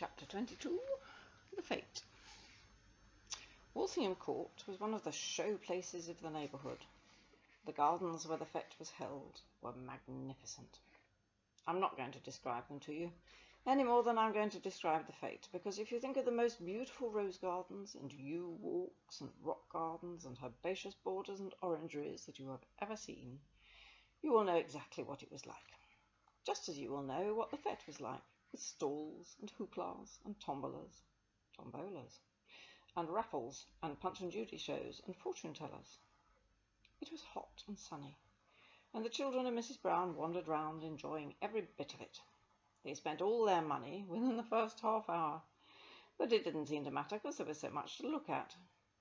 Chapter 22, The Fete. Walsingham Court was one of the show places of the neighbourhood. The gardens where the fete was held were magnificent. I'm not going to describe them to you, any more than I'm going to describe the fete, because if you think of the most beautiful rose gardens and yew walks and rock gardens and herbaceous borders and orangeries that you have ever seen, you will know exactly what it was like, just as you will know what the fete was like, with stalls and hooplas and tombolas, and raffles and Punch and Judy shows and fortune-tellers. It was hot and sunny, and the children of Mrs. Brown wandered round enjoying every bit of it. They spent all their money within the first half hour, but it didn't seem to matter because there was so much to look at.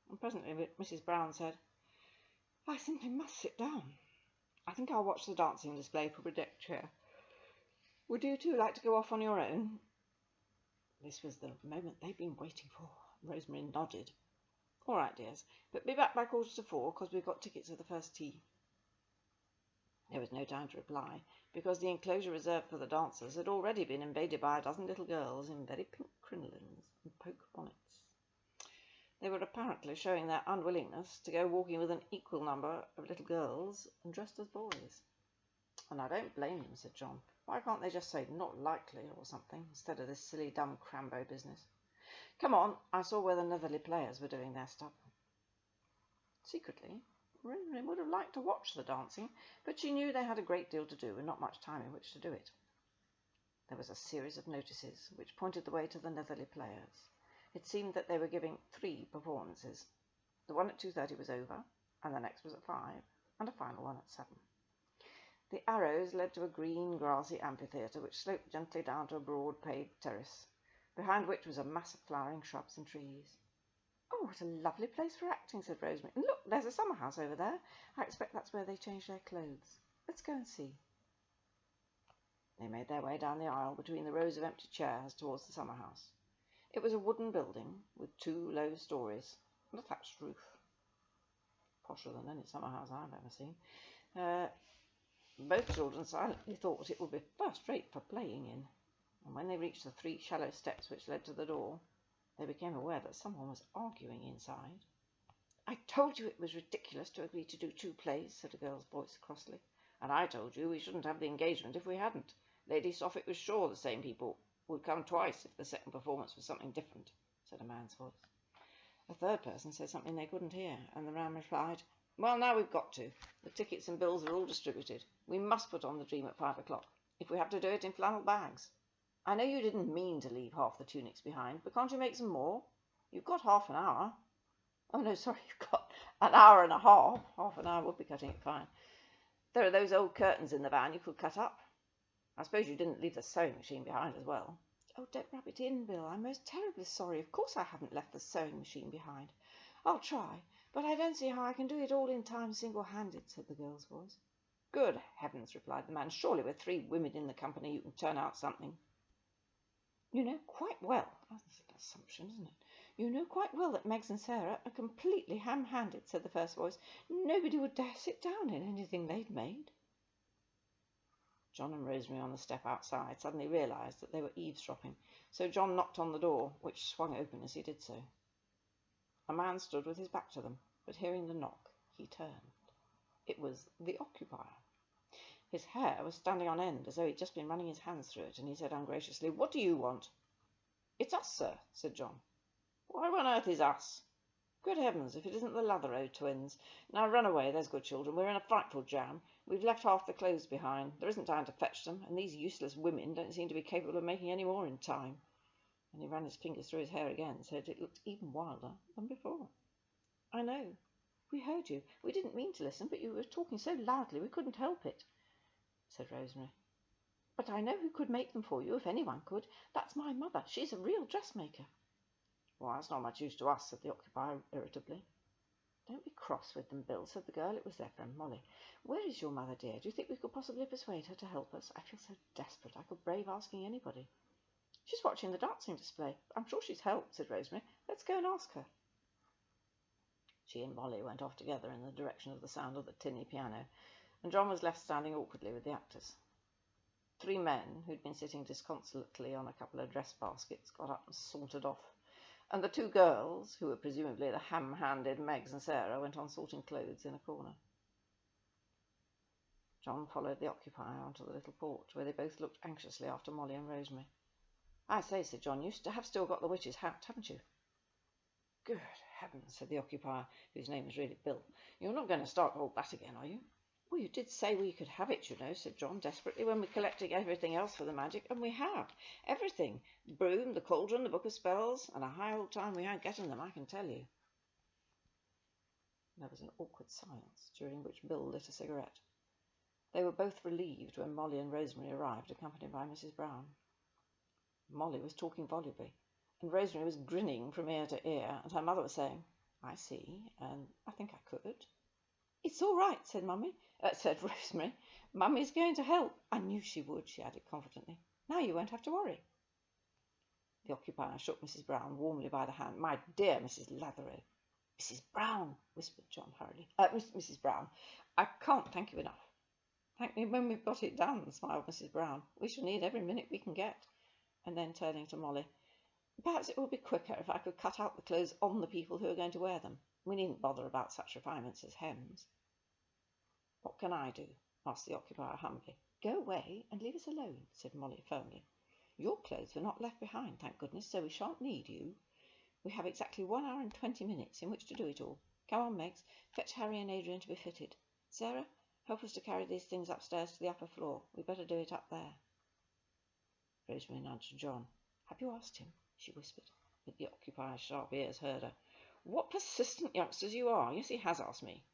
And presently Mrs. Brown said, "I simply must sit down. I think I'll watch the dancing display from a deck chair. Would you two like to go off on your own?" This was the moment they'd been waiting for. Rosemary nodded. "All right, dears, but be back by 3:45, because we've got tickets for the first tea." There was no time to reply, because the enclosure reserved for the dancers had already been invaded by a dozen little girls in very pink crinolines and poke bonnets. They were apparently showing their unwillingness to go walking with an equal number of little girls dressed as boys. "And I don't blame them," said John. "Why can't they just say 'not likely' or something, instead of this silly dumb Crambo business? Come on, I saw where the Netherley players were doing their stuff." Secretly, Rosemary would have liked to watch the dancing, but she knew they had a great deal to do and not much time in which to do it. There was a series of notices which pointed the way to the Netherley players. It seemed that they were giving 3 performances. The one at 2:30 was over, and the next was at 5, and a final one at 7. The arrows led to a green, grassy amphitheatre which sloped gently down to a broad paved terrace, behind which was a mass of flowering shrubs and trees. "Oh, what a lovely place for acting," said Rosemary. "And look, there's a summer house over there. I expect that's where they change their clothes. Let's go and see." They made their way down the aisle between the rows of empty chairs towards the summer house. It was a wooden building with 2 low stories and a thatched roof. Posher than any summer house I've ever seen. Both children silently thought it would be first-rate for playing in, and when they reached the 3 shallow steps which led to the door, they became aware that someone was arguing inside. "I told you it was ridiculous to agree to do 2 plays," said a girl's voice crossly. "And I told you we shouldn't have the engagement if we hadn't. Lady Sophic was sure the same people would come twice if the second performance was something different," said a man's voice. A third person said something they couldn't hear, and the man replied, "Well, now we've got to. The tickets and bills are all distributed. We must put on the Dream at 5 o'clock, if we have to do it in flannel bags. I know you didn't mean to leave half the tunics behind, but can't you make some more? You've got half an hour." "Oh, no, sorry, you've got an hour and a half. Half an hour would be cutting it fine. There are those old curtains in the van you could cut up. I suppose you didn't leave the sewing machine behind as well." "Oh, don't rub it in, Bill. I'm most terribly sorry. Of course I haven't left the sewing machine behind. I'll try, but I don't see how I can do it all in time single-handed," said the girl's voice. "Good heavens," replied the man. "Surely with 3 women in the company you can turn out something." "You know quite well," that's an assumption, isn't it? "You know quite well that Meggs and Sarah are completely ham-handed," said the first voice. "Nobody would dare sit down in anything they'd made." John and Rosemary on the step outside suddenly realised that they were eavesdropping, so John knocked on the door, which swung open as he did so. A man stood with his back to them, but hearing the knock, he turned. It was the occupier. His hair was standing on end, as though he'd just been running his hands through it, and he said ungraciously, "What do you want?" "It's us, sir," said John. "Why on earth is us?" "Good heavens, if it isn't the Latherow twins. Now run away, there's good children. We're in a frightful jam. We've left half the clothes behind. There isn't time to fetch them, and these useless women don't seem to be capable of making any more in time." And he ran his fingers through his hair again, so that it looked even wilder than before. "I know. We heard you. We didn't mean to listen, but you were talking so loudly we couldn't help it," said Rosemary. "But I know who could make them for you, if anyone could. That's my mother. She's a real dressmaker." "Well, that's not much use to us," said the occupier irritably. "Don't be cross with them, Bill," said the girl. It was their friend Molly. "Where is your mother, dear? Do you think we could possibly persuade her to help us? I feel so desperate I could brave asking anybody." "She's watching the dancing display. I'm sure she's helped," said Rosemary. "Let's go and ask her." She and Molly went off together in the direction of the sound of the tinny piano, and John was left standing awkwardly with the actors. 3 men, who'd been sitting disconsolately on a couple of dress baskets, got up and sauntered off, and the 2 girls, who were presumably the ham-handed Megs and Sarah, went on sorting clothes in a corner. John followed the occupier onto the little porch, where they both looked anxiously after Molly and Rosemary. "I say," said John, "you have still got the witch's hat, haven't you?" "Good heavens," said the occupier, whose name was really Bill. "You're not going to start all that again, are you?" "Well, you did say we could have it, you know," said John desperately, "when we're collecting everything else for the magic, and we have. Everything. The broom, the cauldron, the book of spells, and a high old time we had getting them, I can tell you." There was an awkward silence, during which Bill lit a cigarette. They were both relieved when Molly and Rosemary arrived, accompanied by Mrs. Brown. Molly was talking volubly, and Rosemary was grinning from ear to ear, and her mother was saying, "I see, and I think I could." "It's all right," said Rosemary. "Mummy's going to help. I knew she would," she added confidently. "Now you won't have to worry." The occupier shook Mrs. Brown warmly by the hand. "My dear Mrs. Latherley." "Mrs. Brown," whispered John hurriedly. Mrs. Brown, "I can't thank you enough." "Thank me when we've got it done," smiled Mrs. Brown. "We shall need every minute we can get." And then turning to Molly, "Perhaps it would be quicker if I could cut out the clothes on the people who are going to wear them. We needn't bother about such refinements as hems." "What can I do?" asked the occupier humbly. "Go away and leave us alone," said Molly firmly. "Your clothes were not left behind, thank goodness, so we shan't need you. We have exactly 1 hour and 20 minutes in which to do it all. Come on, Megs, fetch Harry and Adrian to be fitted. Sarah, help us to carry these things upstairs to the upper floor. We'd better do it up there." Rosemary nudged John. "Have you asked him?" she whispered, but the occupier's sharp ears heard her. "What persistent youngsters you are! Yes, he has asked me."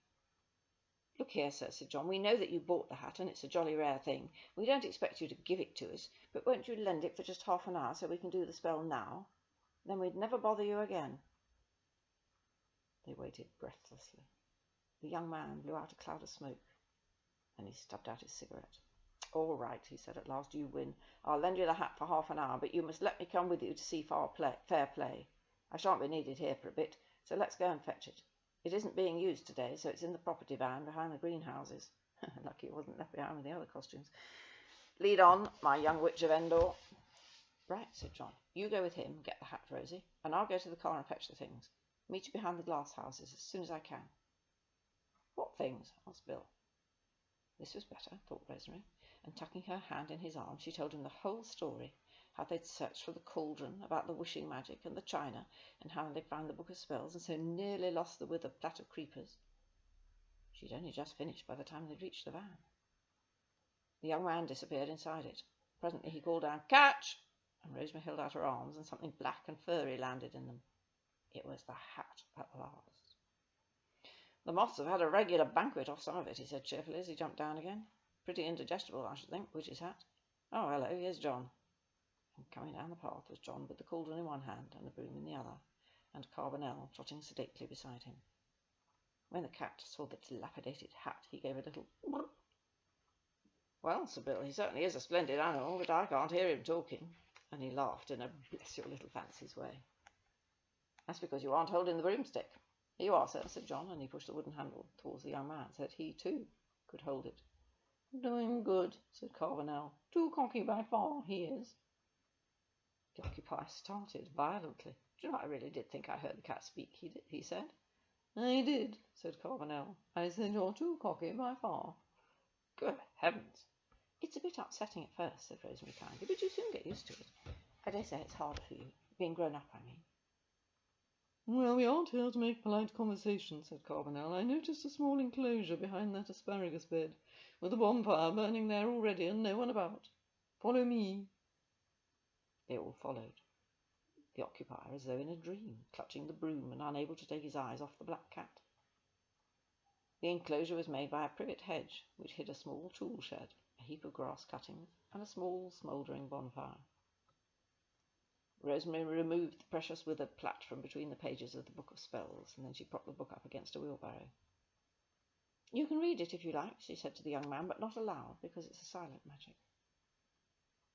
"Look here, sir," said John, "we know that you bought the hat, and it's a jolly rare thing. We don't expect you to give it to us, but won't you lend it for just half an hour so we can do the spell now? Then we'd never bother you again." They waited breathlessly. The young man blew out a cloud of smoke. Then he stubbed out his cigarette. "All right," he said at last, "you win. I'll lend you the hat for half an hour, but you must let me come with you to see fair play. I shan't be needed here for a bit, so let's go and fetch it. It isn't being used today, so it's in the property van behind the greenhouses." Lucky it wasn't left behind with the other costumes. "Lead on, my young witch of Endor." "Right," said John. "You go with him and get the hat, Rosie, and I'll go to the car and fetch the things. Meet you behind the glass houses as soon as I can." "What things?" asked Bill. This was better, thought Rosemary, and tucking her hand in his arm, she told him the whole story, how they'd searched for the cauldron, about the wishing magic and the china, and how they'd found the book of spells and so nearly lost the wither plat of creepers. She'd only just finished by the time they'd reached the van. The young man disappeared inside it. Presently he called down, "Catch!" and Rosemary held out her arms, and something black and furry landed in them. It was the hat at last. "The Mops have had a regular banquet off some of it," he said cheerfully as he jumped down again. "Pretty indigestible, I should think, witch's hat. Oh, hello, here's John." And coming down the path was John with the cauldron in one hand and the broom in the other, and Carbonel trotting sedately beside him. When the cat saw the dilapidated hat, he gave a little "Brr." "Well," said Bill, "he certainly is a splendid animal, but I can't hear him talking." And he laughed in a bless your little fancy's way. "That's because you aren't holding the broomstick. Here you are, sir," said John, and he pushed the wooden handle towards the young man, so that he, too, could hold it. "Doing good," said Carbonel. "Too cocky by far, he is." The occupier started violently. "Do you know, I really did think I heard the cat speak," he said. "I did," said Carbonel. "I said you're too cocky by far." "Good heavens!" "It's a bit upsetting at first," said Rosemary kindly, "but you soon get used to it. I dare say it's harder for you, being grown up, I mean." "Well, we aren't here to make polite conversation," said Carbonel. "I noticed a small enclosure behind that asparagus bed, with a bonfire burning there already and no one about. Follow me." They all followed. The occupier, as though in a dream, clutching the broom and unable to take his eyes off the black cat. The enclosure was made by a privet hedge, which hid a small tool shed, a heap of grass cuttings, and a small smouldering bonfire. Rosemary removed the precious withered plat from between the pages of the book of spells, and then she propped the book up against a wheelbarrow. "You can read it if you like," she said to the young man, "but not aloud, because it's a silent magic."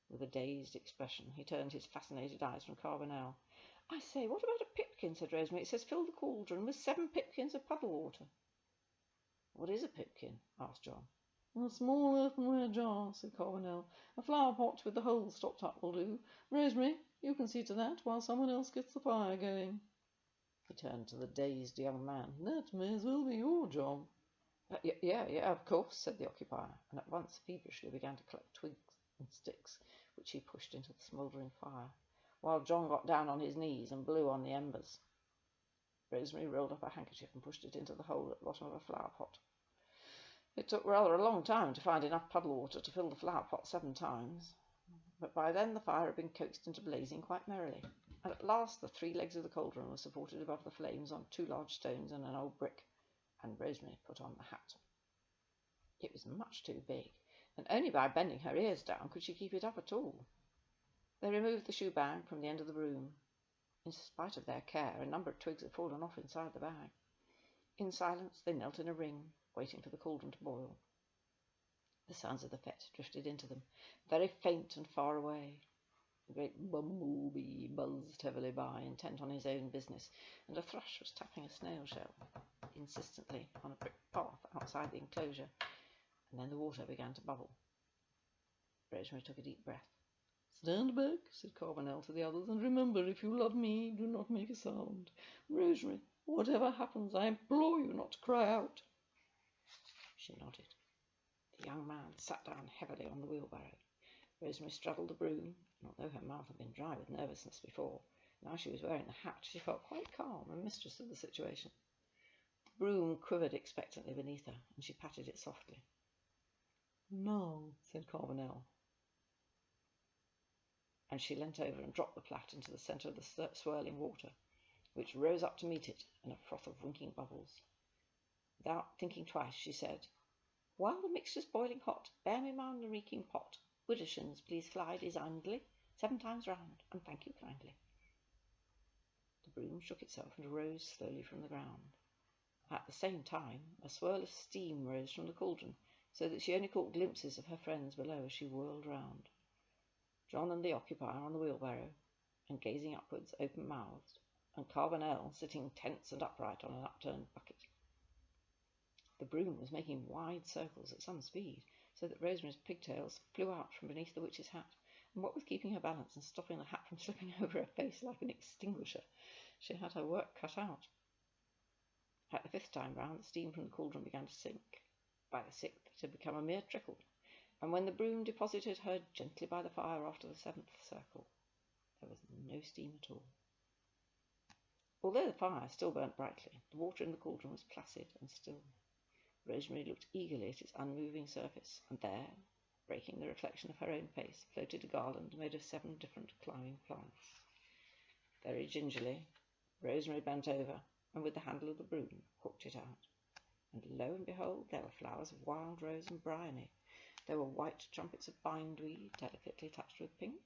With a dazed expression, he turned his fascinated eyes from Carbonel. "I say, what about a pipkin?" said Rosemary. "It says fill the cauldron with 7 pipkins of puddle water." "What is a pipkin?" asked John. A small earthenware jar, said Carbonel. A flower pot with the hole stopped up will do. Rosemary, you can see to that while someone else gets the fire going. He turned to the dazed young man. That may as well be your job. Yeah, of course, said the occupier, and at once feverishly began to collect twigs and sticks, which he pushed into the smouldering fire, while John got down on his knees and blew on the embers. Rosemary rolled up a handkerchief and pushed it into the hole at the bottom of a flower pot. It took rather a long time to find enough puddle water to fill the flower pot 7 times, but by then the fire had been coaxed into blazing quite merrily, and at last the 3 legs of the cauldron were supported above the flames on 2 large stones and an old brick, and Rosemary put on the hat. It was much too big, and only by bending her ears down could she keep it up at all. They removed the shoe bag from the end of the broom. In spite of their care, a number of twigs had fallen off inside the bag. In silence they knelt in a ring, waiting for the cauldron to boil. The sounds of the fete drifted into them, very faint and far away. The great bumblebee buzzed heavily by, intent on his own business, and a thrush was tapping a snail shell insistently on a brick path outside the enclosure, and then the water began to bubble. Rosemary took a deep breath. Stand back, said Carbonel to the others, and remember, if you love me, do not make a sound. Rosemary, whatever happens, I implore you not to cry out. She nodded. The young man sat down heavily on the wheelbarrow. Rosemary straddled the broom, and although her mouth had been dry with nervousness before, now she was wearing the hat, she felt quite calm and mistress of the situation. The broom quivered expectantly beneath her, and she patted it softly. No, said Carbonel, and she leant over and dropped the plait into the centre of the swirling water, which rose up to meet it in a froth of winking bubbles. Without thinking twice, she said, While the mixture's boiling hot, bear me mind the reeking pot. Widdershins, please fly designedly, 7 times round, and thank you kindly. The broom shook itself and rose slowly from the ground. At the same time, a swirl of steam rose from the cauldron, so that she only caught glimpses of her friends below as she whirled round. John and the occupier on the wheelbarrow, and gazing upwards open-mouthed, and Carbonel sitting tense and upright on an upturned bucket. The broom was making wide circles at some speed, so that Rosemary's pigtails flew out from beneath the witch's hat, and what with keeping her balance and stopping the hat from slipping over her face like an extinguisher, she had her work cut out. At the 5th time round, the steam from the cauldron began to sink. By the 6th, it had become a mere trickle, and when the broom deposited her gently by the fire after the 7th circle, there was no steam at all. Although the fire still burnt brightly, the water in the cauldron was placid and still. Rosemary looked eagerly at its unmoving surface, and there, breaking the reflection of her own face, floated a garland made of 7 different climbing plants. Very gingerly, Rosemary bent over, and with the handle of the broom hooked it out. And lo and behold, there were flowers of wild rose and bryony. There were white trumpets of bindweed, delicately touched with pink,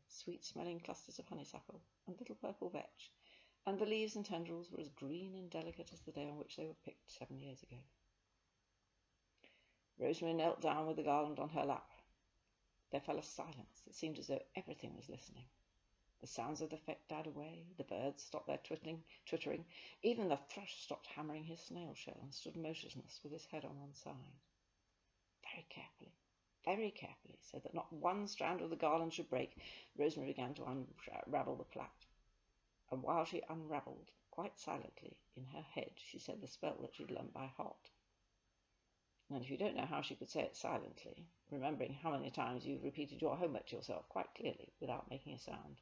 sweet-smelling clusters of honeysuckle, and little purple vetch, and the leaves and tendrils were as green and delicate as the day on which they were picked 7 years ago. Rosemary knelt down with the garland on her lap. There fell a silence that seemed as though everything was listening. The sounds of the fete died away, the birds stopped their twittering, even the thrush stopped hammering his snail shell and stood motionless with his head on one side. Very carefully, so that not one strand of the garland should break, Rosemary began to unravel the plait. And while she unravelled, quite silently, in her head, she said the spell that she'd learned by heart. And if you don't know how she could say it silently, remembering how many times you've repeated your homework to yourself quite clearly without making a sound.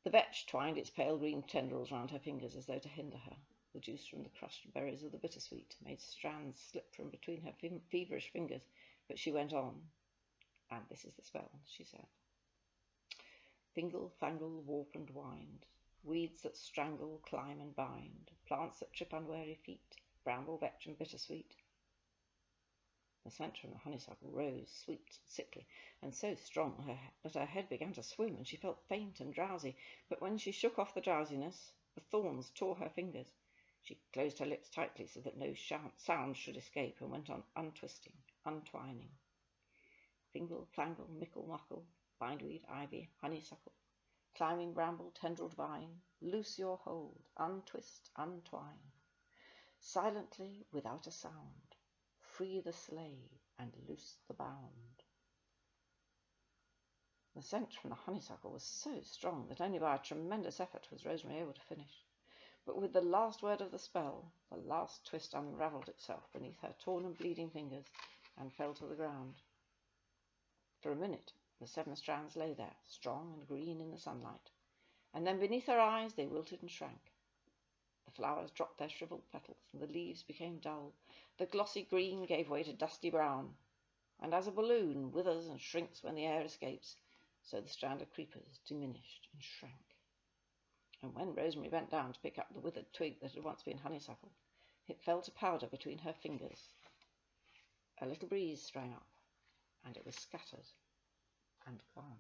The vetch twined its pale green tendrils round her fingers as though to hinder her. The juice from the crushed berries of the bittersweet made strands slip from between her feverish fingers, but she went on. And this is the spell, she said. Fingle, fangle, warp and wind, weeds that strangle, climb and bind, plants that trip unwary feet, bramble, vetch and bittersweet. The scent from the honeysuckle rose, sweet, sickly, and so strong that her head began to swim, and she felt faint and drowsy. But when she shook off the drowsiness, the thorns tore her fingers. She closed her lips tightly so that no sound should escape, and went on untwisting, untwining. Fingle, fangle, mickle, muckle, bindweed, ivy, honeysuckle, climbing bramble, tendrilled vine, loose your hold, untwist, untwine. Silently, without a sound, free the slave and loose the bound. The scent from the honeysuckle was so strong that only by a tremendous effort was Rosemary able to finish. But with the last word of the spell, the last twist unravelled itself beneath her torn and bleeding fingers and fell to the ground. For a minute, the 7 strands lay there, strong and green in the sunlight, and then beneath her eyes they wilted and shrank. The flowers dropped their shriveled petals, and the leaves became dull. The glossy green gave way to dusty brown, and as a balloon withers and shrinks when the air escapes, so the strand of creepers diminished and shrank. And when Rosemary bent down to pick up the withered twig that had once been honeysuckle, it fell to powder between her fingers. A little breeze sprang up, and it was scattered and gone.